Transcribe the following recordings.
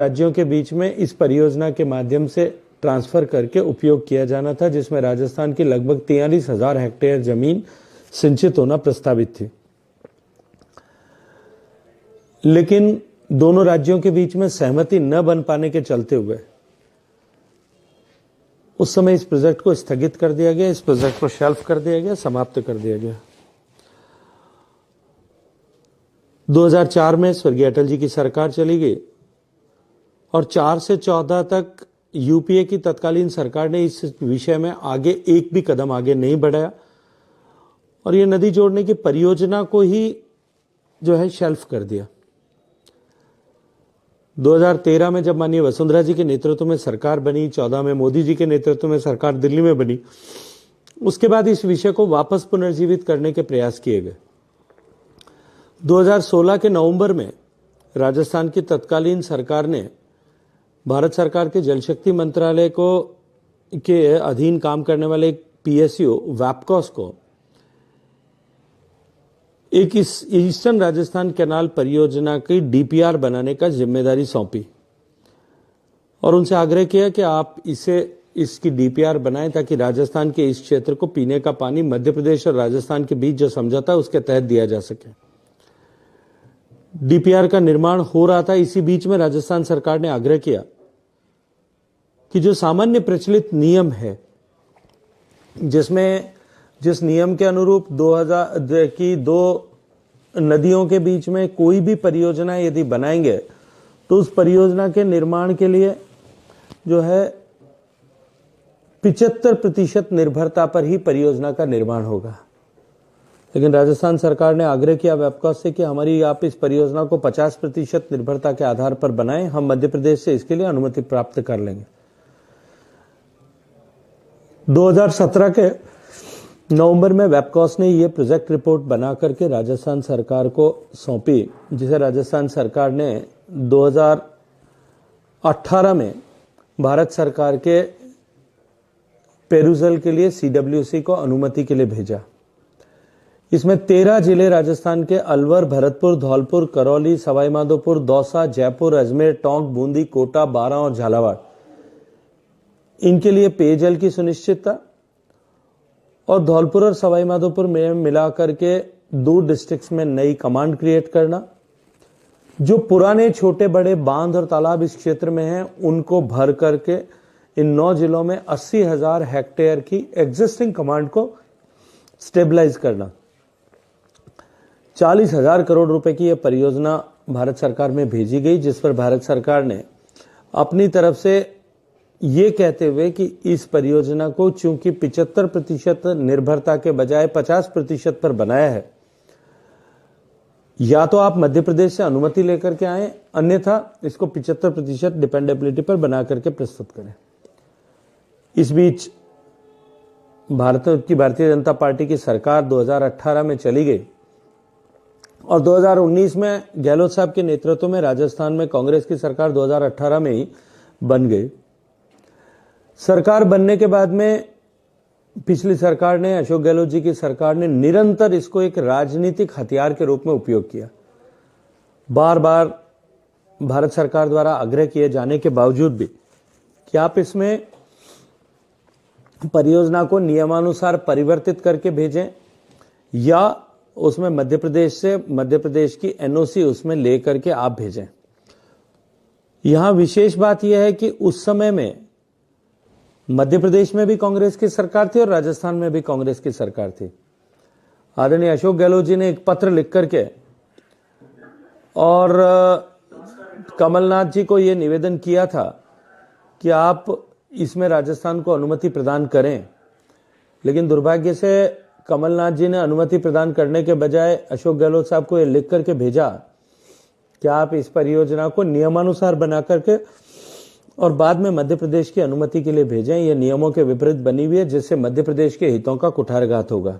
राज्यों के बीच में इस परियोजना के माध्यम से ट्रांसफर करके उपयोग किया जाना था, जिसमें राजस्थान की लगभग 43,000 हेक्टेयर जमीन सिंचित होना प्रस्तावित थी। लेकिन दोनों राज्यों के बीच में सहमति न बन पाने के चलते हुए उस समय इस प्रोजेक्ट को स्थगित कर दिया गया, इस प्रोजेक्ट को शेल्फ कर दिया गया, समाप्त कर दिया गया। 2004 में स्वर्गीय अटल जी की सरकार चली गई और 4 से 14 तक यूपीए की तत्कालीन सरकार ने इस विषय में आगे एक भी कदम आगे नहीं बढ़ाया और ये नदी जोड़ने की परियोजना को ही जो है शेल्फ कर दिया। 2013 में जब माननीय वसुंधरा जी के नेतृत्व में सरकार बनी, 14 में मोदी जी के नेतृत्व में सरकार दिल्ली में बनी, उसके बाद इस विषय को वापस पुनर्जीवित करने के प्रयास किए गए। 2016 के नवंबर में राजस्थान की तत्कालीन सरकार ने भारत सरकार के जल शक्ति मंत्रालय को के अधीन काम करने वाले एक पीएसयू वैपकॉस को एक इस ईस्टर्न राजस्थान कैनाल परियोजना की डीपीआर बनाने का जिम्मेदारी सौंपी और उनसे आग्रह किया कि आप इसकी डीपीआर बनाएं ताकि राजस्थान के इस क्षेत्र को पीने का पानी मध्य प्रदेश और राजस्थान के बीच जो समझौता है उसके तहत दिया जा सके। डीपीआर का निर्माण हो रहा था, इसी बीच में राजस्थान सरकार ने आग्रह किया कि जो सामान्य प्रचलित नियम है, जिस नियम के अनुरूप 2000 की दो नदियों के बीच में कोई भी परियोजना यदि बनाएंगे तो उस परियोजना के निर्माण के लिए जो है 75% निर्भरता पर ही परियोजना का निर्माण होगा। लेकिन राजस्थान सरकार ने आग्रह किया वैपकॉस से कि आप इस परियोजना को 50% निर्भरता के आधार पर बनाएं, हम मध्य प्रदेश से इसके लिए अनुमति प्राप्त कर लेंगे। 2017 के नवंबर में वैपकॉस ने यह प्रोजेक्ट रिपोर्ट बना करके राजस्थान सरकार को सौंपी, जिसे राजस्थान सरकार ने 2018 में भारत सरकार के पेरुजल के लिए सीडब्ल्यूसी को अनुमति के लिए भेजा। इसमें 13 जिले राजस्थान के अलवर, भरतपुर, धौलपुर, करौली, सवाई माधोपुर, दौसा, जयपुर, अजमेर, टोंक, बूंदी, कोटा, बारां और झालावाड़, इनके लिए पेयजल की सुनिश्चितता और धौलपुर और सवाई माधोपुर में मिलाकर के 2 डिस्ट्रिक्ट्स में नई कमांड क्रिएट करना। जो पुराने छोटे बड़े बांध और तालाब इस क्षेत्र में हैं उनको भर करके इन 9 जिलों में 80,000 हेक्टेयर की एग्जिस्टिंग कमांड को स्टेबलाइज करना। 40,000 करोड़ रुपए की यह परियोजना भारत सरकार में भेजी गई, जिस पर भारत सरकार ने अपनी तरफ से ये कहते हुए कि इस परियोजना को चूंकि 75% निर्भरता के बजाय 50% पर बनाया है, या तो आप मध्य प्रदेश से अनुमति लेकर के आए, अन्यथा इसको 75% डिपेंडेबिलिटी पर बना करके प्रस्तुत करें। इस बीच भारतीय जनता पार्टी की सरकार 2018 में चली गई और 2019 में गहलोत साहब के नेतृत्व में राजस्थान में कांग्रेस की सरकार 2018 में ही बन गई। सरकार बनने के बाद में पिछली सरकार ने, अशोक गहलोत जी की सरकार ने निरंतर इसको एक राजनीतिक हथियार के रूप में उपयोग किया। बार बार भारत सरकार द्वारा आग्रह किए जाने के बावजूद भी कि आप इसमें परियोजना को नियमानुसार परिवर्तित करके भेजें या उसमें मध्य प्रदेश की एनओसी उसमें लेकर के आप भेजें। यहां विशेष बात यह है कि उस समय में मध्य प्रदेश में भी कांग्रेस की सरकार थी और राजस्थान में भी कांग्रेस की सरकार थी। आदरणीय अशोक गहलोत जी ने एक पत्र लिख करके और कमलनाथ जी को यह निवेदन किया था कि आप इसमें राजस्थान को अनुमति प्रदान करें, लेकिन दुर्भाग्य से कमलनाथ जी ने अनुमति प्रदान करने के बजाय अशोक गहलोत साहब को यह लिख करके भेजा कि आप इस परियोजना को नियमानुसार बना करके और बाद में मध्य प्रदेश की अनुमति के लिए भेजें। यह नियमों के विपरीत बनी हुई है, जिससे मध्य प्रदेश के हितों का कुठारघात होगा।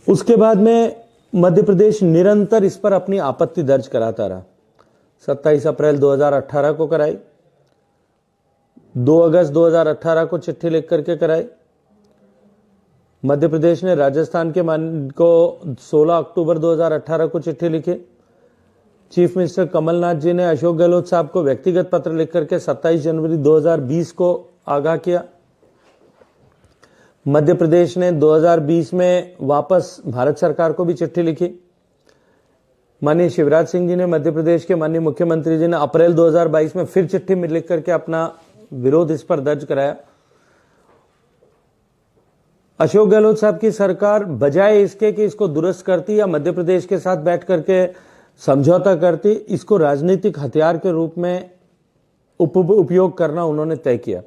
उसके बाद में मध्य प्रदेश निरंतर इस पर अपनी आपत्ति दर्ज कराता रहा। 27 अप्रैल 2018 को कराई, 2 अगस्त 2018 को चिट्ठी लिख करके कराई। मध्य प्रदेश ने राजस्थान के को 16 अक्टूबर 2018 को चिट्ठी लिखी। चीफ मिनिस्टर कमलनाथ जी ने अशोक गहलोत साहब को व्यक्तिगत पत्र लिख करके 27 जनवरी 2020 को आगाह किया। मध्य प्रदेश ने 2020 में वापस भारत सरकार को भी चिट्ठी लिखी। माननीय शिवराज सिंह जी ने, मध्य प्रदेश के माननीय मुख्यमंत्री जी ने अप्रैल 2022 में फिर चिट्ठी में लिख करके अपना विरोध इस पर दर्ज कराया। अशोक गहलोत साहब की सरकार बजाय इसके कि इसको दुरुस्त करती या मध्य प्रदेश के साथ बैठ करके समझौता करती, इसको राजनीतिक हथियार के रूप में उपयोग करना उन्होंने तय किया।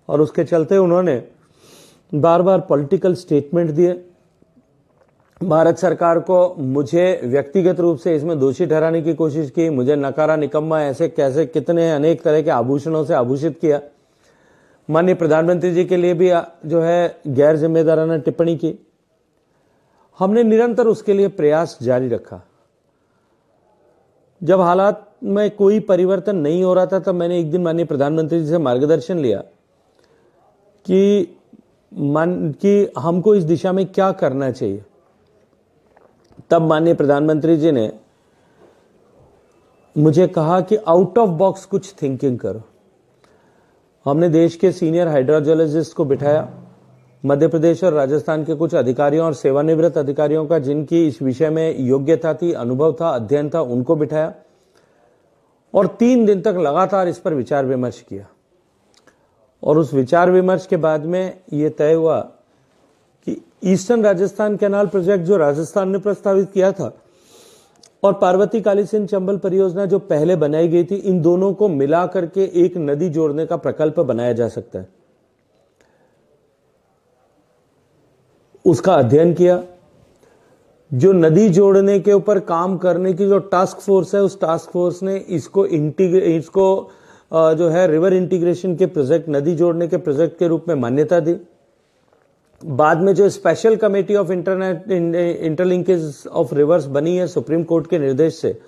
और उसके चलते उन्होंने बार बार पॉलिटिकल स्टेटमेंट दिए। भारत सरकार को मुझे व्यक्तिगत रूप से इसमें दोषी ठहराने की कोशिश की, मुझे नकारा, निकम्मा, ऐसे कैसे कितने अनेक तरह के आभूषणों से आभूषित किया। माननीय प्रधानमंत्री जी के लिए भी जो है गैर जिम्मेदाराना टिप्पणी की। हमने निरंतर उसके लिए प्रयास जारी रखा। जब हालात में कोई परिवर्तन नहीं हो रहा था, तब मैंने एक दिन माननीय प्रधानमंत्री जी से मार्गदर्शन लिया कि हमको इस दिशा में क्या करना चाहिए। तब माननीय प्रधानमंत्री जी ने मुझे कहा कि आउट ऑफ बॉक्स कुछ थिंकिंग करो। हमने देश के सीनियर हाइड्रोलॉजिस्ट को बिठाया, मध्य प्रदेश और राजस्थान के कुछ अधिकारियों और सेवानिवृत्त अधिकारियों का जिनकी इस विषय में योग्यता थी, अनुभव था, अध्ययन था, उनको बिठाया और 3 दिन तक लगातार इस पर विचार विमर्श किया। और उस विचार विमर्श के बाद में यह तय हुआ कि ईस्टर्न राजस्थान कैनाल प्रोजेक्ट जो राजस्थान ने प्रस्तावित किया था और पार्वती काली सिंध चंबल परियोजना जो पहले बनाई गई थी, इन दोनों को मिला करके एक नदी जोड़ने का प्रकल्प बनाया जा सकता है। उसका अध्ययन किया। जो नदी जोड़ने के ऊपर काम करने की जो टास्क फोर्स है, उस टास्क फोर्स ने इसको जो है रिवर इंटीग्रेशन के प्रोजेक्ट, नदी जोड़ने के प्रोजेक्ट के रूप में मान्यता दी। बाद में जो special committee of interlinkage of reverse बनी है सुप्रीम कोर्ट के निर्देश से,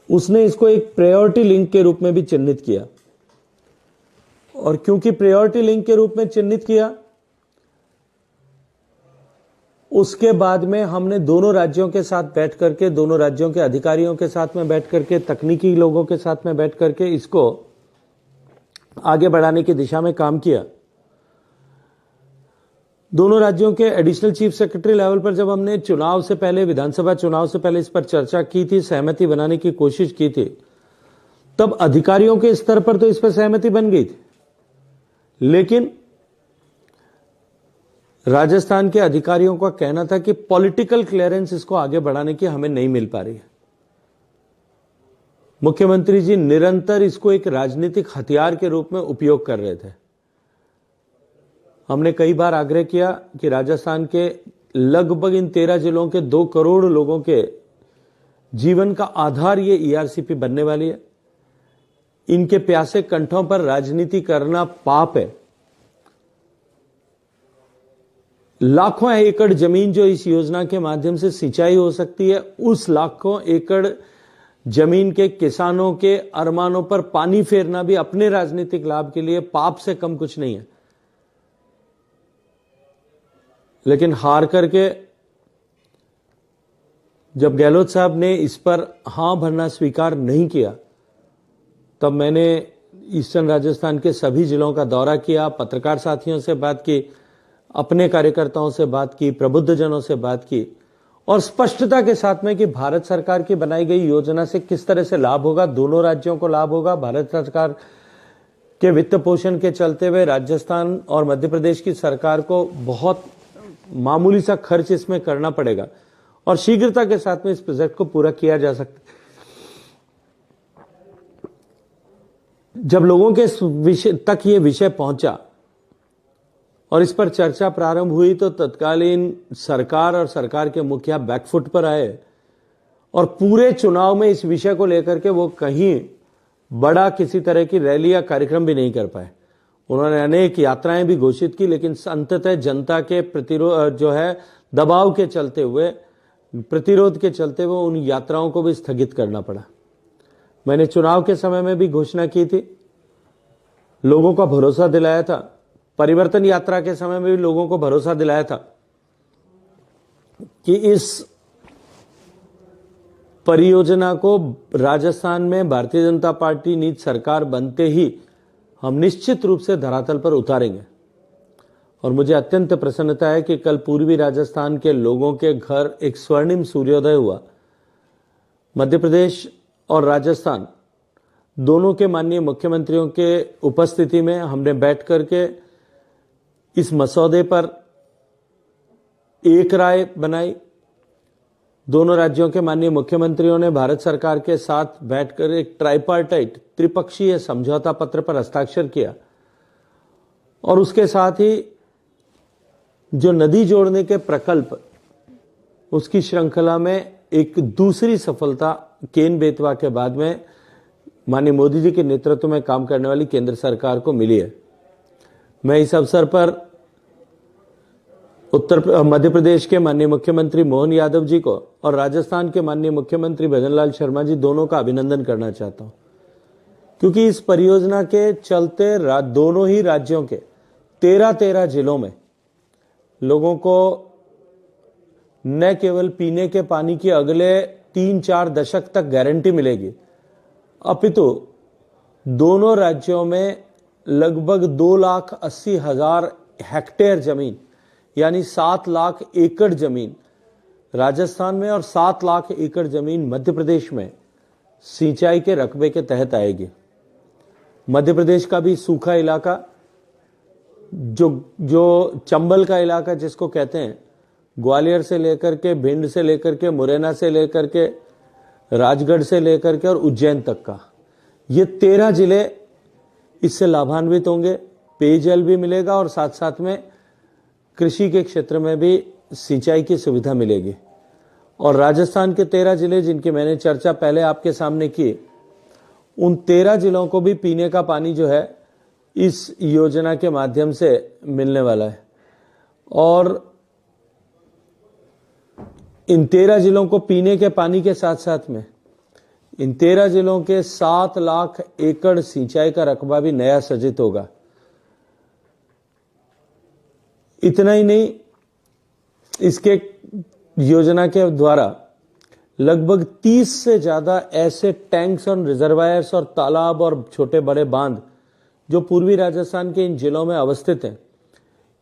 उसने इसको एक प्रायोरिटी लिंक के रूप में भी चिन्हित किया। और क्योंकि प्रायोरिटी लिंक के रूप में चिन्हित किया, उसके बाद में हमने दोनों राज्यों के साथ बैठ करके, दोनों राज्यों के अधिकारियों के साथ में बैठ करके, तकनीकी लोगों के साथ में बैठ करके इसको आगे बढ़ाने की दिशा में काम किया। दोनों राज्यों के एडिशनल चीफ सेक्रेटरी लेवल पर जब हमने चुनाव से पहले, विधानसभा चुनाव से पहले इस पर चर्चा की थी, सहमति बनाने की कोशिश की थी, तब अधिकारियों के स्तर पर तो इस पर सहमति बन गई थी, लेकिन राजस्थान के अधिकारियों का कहना था कि पॉलिटिकल क्लियरेंस इसको आगे बढ़ाने की हमें नहीं मिल पा रही है। मुख्यमंत्री जी निरंतर इसको एक राजनीतिक हथियार के रूप में उपयोग कर रहे थे। हमने कई बार आग्रह किया कि राजस्थान के लगभग इन 13 जिलों के 2 करोड़ लोगों के जीवन का आधार ये ईआरसीपी बनने वाली है। इनके प्यासे कंठों पर राजनीति करना पाप है। लाखों एकड़ जमीन जो इस योजना के माध्यम से सिंचाई हो सकती है, उस लाखों एकड़ जमीन के किसानों के अरमानों पर पानी फेरना भी अपने राजनीतिक लाभ के लिए पाप से कम कुछ नहीं है। लेकिन हार करके जब गहलोत साहब ने इस पर हां भरना स्वीकार नहीं किया, तब मैंने ईस्टर्न राजस्थान के सभी जिलों का दौरा किया, पत्रकार साथियों से बात की, अपने कार्यकर्ताओं से बात की, प्रबुद्धजनों से बात की और स्पष्टता के साथ में कि भारत सरकार की बनाई गई योजना से किस तरह से लाभ होगा, दोनों राज्यों को लाभ होगा। भारत सरकार के वित्त पोषण के चलते हुए राजस्थान और मध्य प्रदेश की सरकार को बहुत मामूली सा खर्च इसमें करना पड़ेगा और शीघ्रता के साथ में इस प्रोजेक्ट को पूरा किया जा सकता है। जब लोगों के विषय तक ये विषय पहुंचा और इस पर चर्चा प्रारंभ हुई, तो तत्कालीन सरकार और सरकार के मुखिया बैकफुट पर आए और पूरे चुनाव में इस विषय को लेकर के वो कहीं बड़ा किसी तरह की रैली या कार्यक्रम भी नहीं कर पाए। उन्होंने अनेक यात्राएं भी घोषित की, लेकिन अंततः जनता के प्रतिरोध जो है दबाव के चलते हुए, प्रतिरोध के चलते हुए उन यात्राओं को भी स्थगित करना पड़ा। मैंने चुनाव के समय में भी घोषणा की थी, लोगों का भरोसा दिलाया था, परिवर्तन यात्रा के समय में भी लोगों को भरोसा दिलाया था कि इस परियोजना को राजस्थान में भारतीय जनता पार्टी नीति सरकार बनते ही हम निश्चित रूप से धरातल पर उतारेंगे। और मुझे अत्यंत प्रसन्नता है कि कल पूर्वी राजस्थान के लोगों के घर एक स्वर्णिम सूर्योदय हुआ। मध्य प्रदेश और राजस्थान दोनों के माननीय मुख्यमंत्रियों के उपस्थिति में हमने बैठ करके इस मसौदे पर एक राय बनाई। दोनों राज्यों के माननीय मुख्यमंत्रियों ने भारत सरकार के साथ बैठकर एक ट्राइपार्टाइट त्रिपक्षीय समझौता पत्र पर हस्ताक्षर किया और उसके साथ ही जो नदी जोड़ने के प्रकल्प उसकी श्रृंखला में एक दूसरी सफलता केन बेतवा के बाद में माननीय मोदी जी के नेतृत्व में काम करने वाली केंद्र सरकार को मिली है। मैं इस अवसर पर मध्य प्रदेश के माननीय मुख्यमंत्री मोहन यादव जी को और राजस्थान के माननीय मुख्यमंत्री भजनलाल शर्मा जी दोनों का अभिनंदन करना चाहता हूं, क्योंकि इस परियोजना के चलते दोनों ही राज्यों के 13 जिलों में लोगों को न केवल पीने के पानी की अगले 3-4 दशक तक गारंटी मिलेगी, अपितु दोनों राज्यों में लगभग 2,80,000 हेक्टेयर जमीन यानी 7 लाख एकड़ जमीन राजस्थान में और 7 लाख एकड़ जमीन मध्य प्रदेश में सिंचाई के रकबे के तहत आएगी। मध्य प्रदेश का भी सूखा इलाका जो चंबल का इलाका जिसको कहते हैं, ग्वालियर से लेकर के भिंड से लेकर के मुरैना से लेकर के राजगढ़ से लेकर के और उज्जैन तक का, ये 13 जिले इससे लाभान्वित होंगे। पेयजल भी मिलेगा और साथ साथ में कृषि के क्षेत्र में भी सिंचाई की सुविधा मिलेगी। और राजस्थान के 13 जिले जिनकी मैंने चर्चा पहले आपके सामने की, उन 13 जिलों को भी पीने का पानी जो है इस योजना के माध्यम से मिलने वाला है। और इन 13 जिलों को पीने के पानी के साथ साथ में इन 13 जिलों के 7 लाख एकड़ सिंचाई का रकबा भी नया सृजित होगा। इतना ही नहीं, इसके योजना के द्वारा लगभग 30 से ज्यादा ऐसे टैंक्स और रिजर्वायर्स और तालाब और छोटे बड़े बांध जो पूर्वी राजस्थान के इन जिलों में अवस्थित हैं,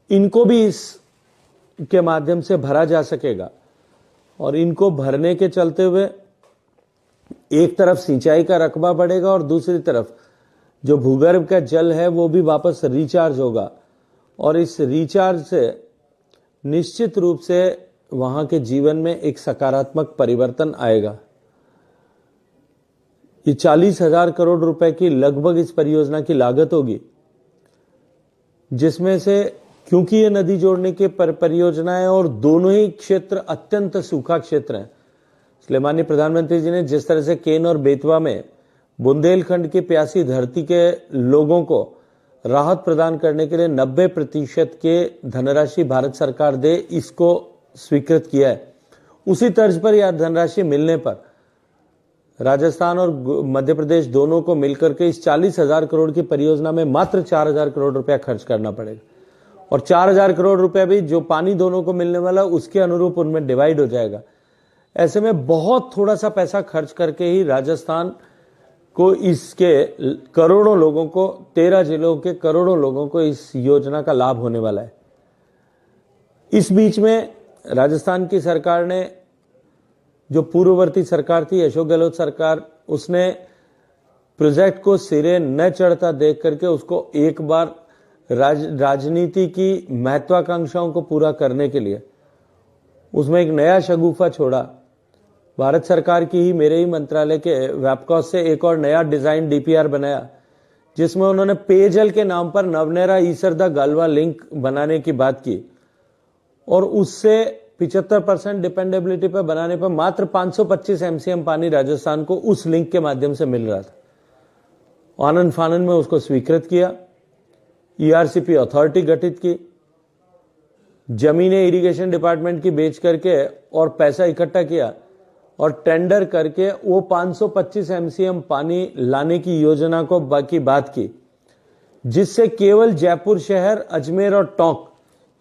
इनको भी इसके माध्यम से भरा जा सकेगा। और इनको भरने के चलते हुए एक तरफ सिंचाई का रकबा बढ़ेगा और दूसरी तरफ जो भूगर्भ का जल है वो भी वापस रिचार्ज होगा। और इस रिचार्ज से निश्चित रूप से वहां के जीवन में एक सकारात्मक परिवर्तन आएगा। ये 40,000 करोड़ रुपए की लगभग इस परियोजना की लागत होगी, जिसमें से क्योंकि ये नदी जोड़ने की परियोजना है और दोनों ही क्षेत्र अत्यंत सूखा क्षेत्र हैं, इसलिए माननीय प्रधानमंत्री जी ने जिस तरह से केन और बेतवा में बुंदेलखंड की प्यासी धरती के लोगों को राहत प्रदान करने के लिए 90% के धनराशि भारत सरकार दे, इसको स्वीकृत किया है। उसी तर्ज पर यह धनराशि मिलने पर राजस्थान और मध्य प्रदेश दोनों को मिलकर के इस 40,000 करोड़ की परियोजना में मात्र 4,000 करोड़ रुपया खर्च करना पड़ेगा। और 4,000 करोड़ रुपया भी जो पानी दोनों को मिलने वाला उसके अनुरूप उनमें डिवाइड हो जाएगा। ऐसे में बहुत थोड़ा सा पैसा खर्च करके ही राजस्थान को इसके करोड़ों लोगों को 13 जिलों के करोड़ों लोगों को इस योजना का लाभ होने वाला है। इस बीच में राजस्थान की सरकार ने, जो पूर्ववर्ती सरकार थी अशोक गहलोत सरकार, उसने प्रोजेक्ट को सिरे न चढ़ता देख करके उसको एक बार राजनीति की महत्वाकांक्षाओं को पूरा करने के लिए उसमें एक नया शगुफा छोड़ा। भारत सरकार की ही, मेरे ही मंत्रालय के वैपकॉस से एक और नया डिजाइन डीपीआर बनाया, जिसमें उन्होंने पेयजल के नाम पर नवनेरा ईसरदा गालवा लिंक बनाने की बात की और उससे 75% डिपेंडेबिलिटी पर बनाने पर मात्र 525 एमसीएम पानी राजस्थान को उस लिंक के माध्यम से मिल रहा था। आनंद फानन में उसको स्वीकृत किया, ईआरसीपी अथॉरिटी गठित की, जमीनें इरिगेशन डिपार्टमेंट की बेच करके और पैसा इकट्ठा किया और टेंडर करके वो 525 एमसीएम पानी लाने की योजना को बाकी बात की, जिससे केवल जयपुर शहर, अजमेर और टोंक,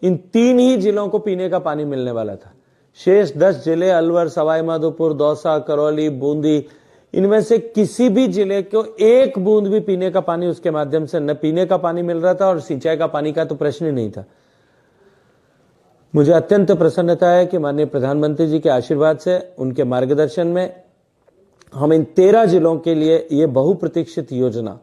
इन 3 ही जिलों को पीने का पानी मिलने वाला था। शेष 10 जिले अलवर, सवाई माधोपुर, दौसा, करौली, बूंदी, इनमें से किसी भी जिले को एक बूंद भी पीने का पानी उसके माध्यम से न पीने का पानी मिल रहा था और सिंचाई का पानी का तो प्रश्न ही नहीं था। मुझे अत्यंत प्रसन्नता है कि माननीय प्रधानमंत्री जी के आशीर्वाद से, उनके मार्गदर्शन में हम इन 13 जिलों के लिए ये बहुप्रतीक्षित योजना,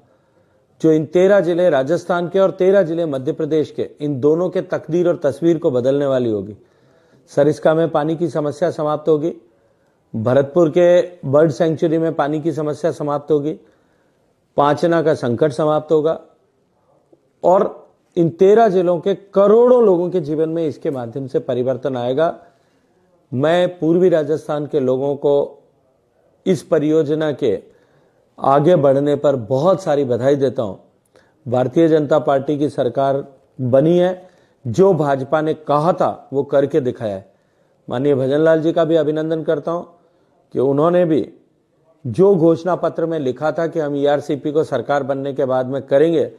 जो इन 13 जिले राजस्थान के और 13 जिले मध्य प्रदेश के, इन दोनों के तकदीर और तस्वीर को बदलने वाली होगी। सरिस्का में पानी की समस्या समाप्त होगी, भरतपुर के बर्ड सेंचुरी में पानी की समस्या समाप्त होगी, पांचना का संकट समाप्त होगा और इन 13 जिलों के करोड़ों लोगों के जीवन में इसके माध्यम से परिवर्तन आएगा। मैं पूर्वी राजस्थान के लोगों को इस परियोजना के आगे बढ़ने पर बहुत सारी बधाई देता हूं। भारतीय जनता पार्टी की सरकार बनी है, जो भाजपा ने कहा था वो करके दिखाया है। माननीय भजनलाल जी का भी अभिनंदन करता हूं कि उन्होंने भी जो घोषणा पत्र में लिखा था कि हम ईआरसीपी को सरकार बनने के बाद में करेंगे,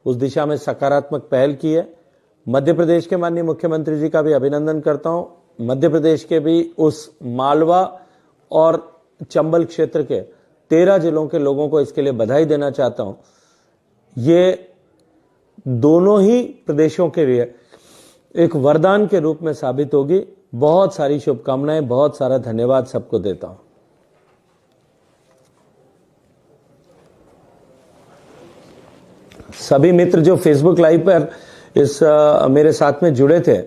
उस दिशा में सकारात्मक पहल की है। मध्य प्रदेश के माननीय मुख्यमंत्री जी का भी अभिनंदन करता हूं। मध्य प्रदेश के भी उस मालवा और चंबल क्षेत्र के 13 जिलों के लोगों को इसके लिए बधाई देना चाहता हूं। ये दोनों ही प्रदेशों के लिए एक वरदान के रूप में साबित होगी। बहुत सारी शुभकामनाएं, बहुत सारा धन्यवाद सबको देता हूं। सभी मित्र जो फेसबुक लाइव पर इस मेरे साथ में जुड़े थे,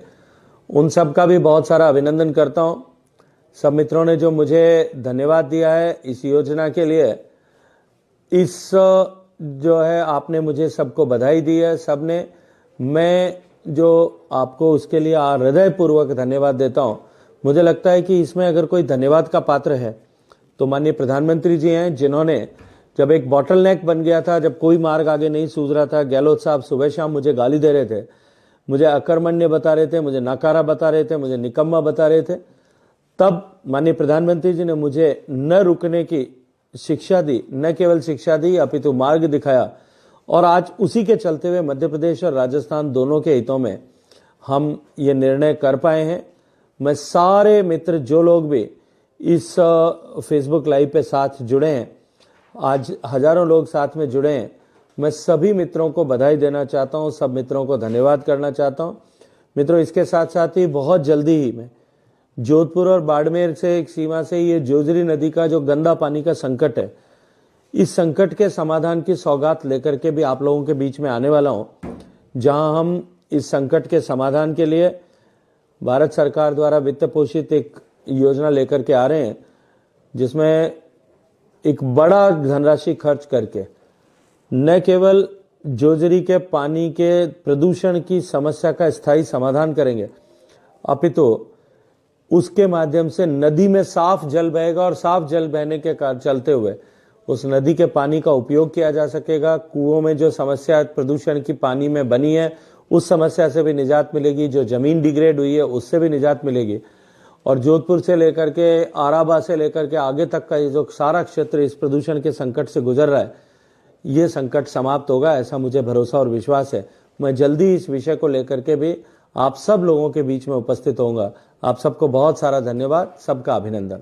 उन सब का भी बहुत सारा अभिनंदन करता हूं। सब मित्रों ने जो मुझे धन्यवाद दिया है इस योजना के लिए, इस जो है आपने मुझे सबको बधाई दी है सबने, मैं जो आपको उसके लिए हृदयपूर्वक धन्यवाद देता हूं। मुझे लगता है कि इसमें अगर कोई धन्यवाद का पात्र है तो माननीय प्रधानमंत्री जी हैं, जिन्होंने जब एक बॉटलनेक बन गया था, जब कोई मार्ग आगे नहीं सूझ रहा था, गहलोत साहब सुबह शाम मुझे गाली दे रहे थे, मुझे अकर्मण्य बता रहे थे, मुझे नाकारा बता रहे थे, मुझे निकम्मा बता रहे थे, तब माननीय प्रधानमंत्री जी ने मुझे न रुकने की शिक्षा दी, न केवल शिक्षा दी अपितु मार्ग दिखाया। और आज उसी के चलते हुए मध्य प्रदेश और राजस्थान दोनों के हितों में हम ये निर्णय कर पाए हैं। मैं सारे मित्र जो लोग भी इस फेसबुक लाइव पे साथ जुड़े हैं, आज हजारों लोग साथ में जुड़े हैं, मैं सभी मित्रों को बधाई देना चाहता हूं, सब मित्रों को धन्यवाद करना चाहता हूं। मित्रों, इसके साथ साथ ही बहुत जल्दी ही मैं जोधपुर और बाड़मेर से एक सीमा से ये जोजरी नदी का जो गंदा पानी का संकट है, इस संकट के समाधान की सौगात लेकर के भी आप लोगों के बीच में आने वाला हूं, जहां हम इस संकट के समाधान के लिए भारत सरकार द्वारा वित्त पोषित एक योजना लेकर के आ रहे हैं, जिसमें एक बड़ा धनराशि खर्च करके न केवल जोजरी के पानी के प्रदूषण की समस्या का स्थायी समाधान करेंगे, अपितु उसके माध्यम से नदी में साफ जल बहेगा और साफ जल बहने के चलते हुए उस नदी के पानी का उपयोग किया जा सकेगा। कुओं में जो समस्या प्रदूषण की पानी में बनी है, उस समस्या से भी निजात मिलेगी। जो जमीन डिग्रेड हुई है, उससे भी निजात मिलेगी। और जोधपुर से लेकर के आराबा से लेकर के आगे तक का ये जो सारा क्षेत्र इस प्रदूषण के संकट से गुजर रहा है, ये संकट समाप्त होगा, ऐसा मुझे भरोसा और विश्वास है। मैं जल्दी इस विषय को लेकर के भी आप सब लोगों के बीच में उपस्थित होऊंगा। आप सबको बहुत सारा धन्यवाद, सबका अभिनंदन।